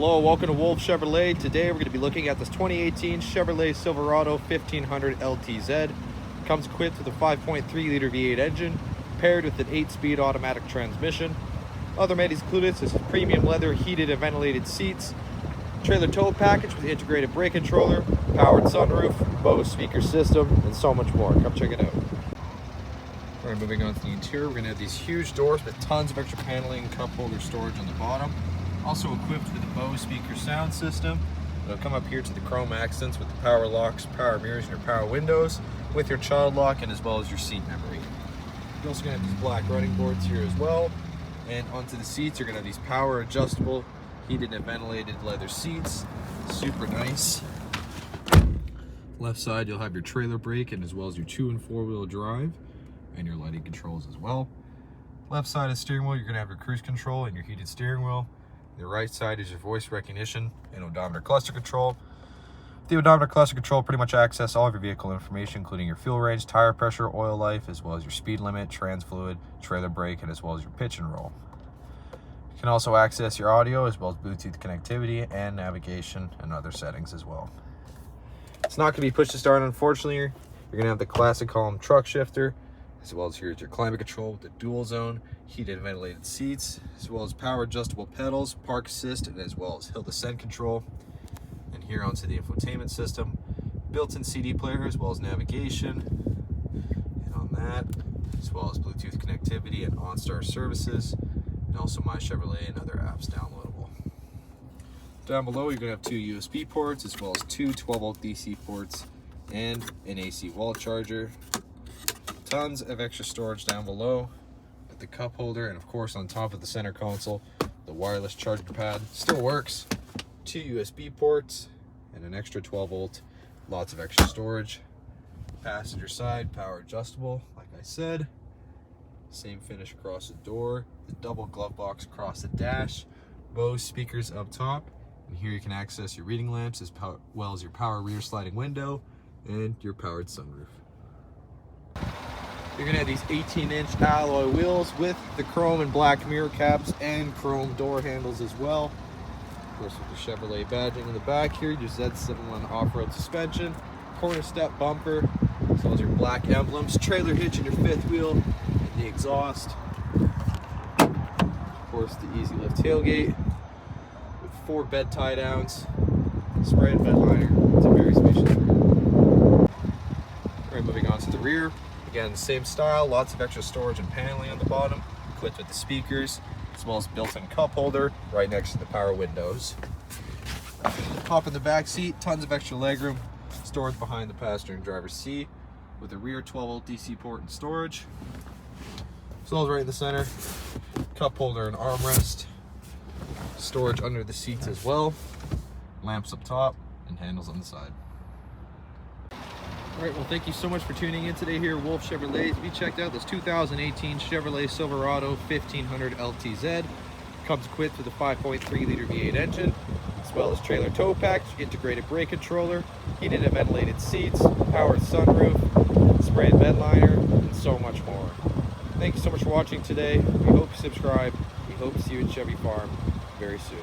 Hello, welcome to Wolfe Chevrolet. Today we're going to be looking at this 2018 Chevrolet Silverado 1500 LTZ. Comes equipped with a 5.3 liter V8 engine, paired with an 8-speed automatic transmission. Other amenities included such as premium leather heated and ventilated seats, trailer tow package with integrated brake controller, powered sunroof, Bose speaker system, and so much more. Come check it out. Alright, moving on to the interior, we're going to have these huge doors with tons of extra paneling, cup holder storage on the bottom. Also equipped with a Bose speaker sound system. It'll come up here to the chrome accents with the power locks, power mirrors, and your power windows, with your child lock and as well as your seat memory. You're also going to have these black running boards here as well. And onto the seats, you're going to have these power adjustable, heated and ventilated leather seats. Super nice. Left side, you'll have your trailer brake and as well as your 2- and 4-wheel drive and your lighting controls as well. Left side of the steering wheel, you're going to have your cruise control and your heated steering wheel. The right side is your voice recognition and odometer cluster control. The odometer cluster control pretty much access all of your vehicle information, including your fuel range, tire pressure, oil life, as well as your speed limit, trans fluid, trailer brake, and as well as your pitch and roll. You can also access your audio as well as Bluetooth connectivity and navigation and other settings as well. It's not going to be push to start, unfortunately. You're going to have the classic column truck shifter, as well as here's your climate control with the dual zone, heated and ventilated seats, as well as power adjustable pedals, park assist, and as well as hill descent control. And here onto the infotainment system, built-in CD player as well as navigation. And on that, as well as Bluetooth connectivity and OnStar services, and also My Chevrolet and other apps downloadable. Down below, you're going to have 2 USB ports, as well as 2 12-volt DC ports, and an AC wall charger. Tons of extra storage down below with the cup holder, and of course on top of the center console, the wireless charging pad still works. 2 USB ports and an extra 12-volt, lots of extra storage. Passenger side, power adjustable, like I said. Same finish across the door, the double glove box across the dash, Bose speakers up top, and here you can access your reading lamps as well as your power rear sliding window and your powered sunroof. You're going to have these 18-inch alloy wheels with the chrome and black mirror caps and chrome door handles as well. Of course, with the Chevrolet badging in the back here, your Z71 Off Road suspension, corner step bumper, as well as your black emblems, trailer hitch in your 5th wheel, and the exhaust. Of course, the easy lift tailgate with 4 bed tie downs, spray and bed liner. It's a very spacious rear. Alright, moving on to the rear. Again, same style, lots of extra storage and paneling on the bottom, equipped with the speakers, as well as built-in cup holder right next to the power windows. Hop in the back seat, tons of extra legroom, storage behind the passenger and driver's seat, with a rear 12-volt DC port and storage. As well as right in the center, cup holder and armrest, storage under the seats as well, lamps up top, and handles on the side. All right, well, thank you so much for tuning in today here at Wolfe Chevrolet. We checked out this 2018 Chevrolet Silverado 1500 LTZ. Comes equipped with a 5.3 liter V8 engine, as well as trailer tow package, integrated brake controller, heated and ventilated seats, powered sunroof, spray and bed liner, and so much more. Thank you so much for watching today. We hope you subscribe. We hope to see you at Chevy Farm very soon.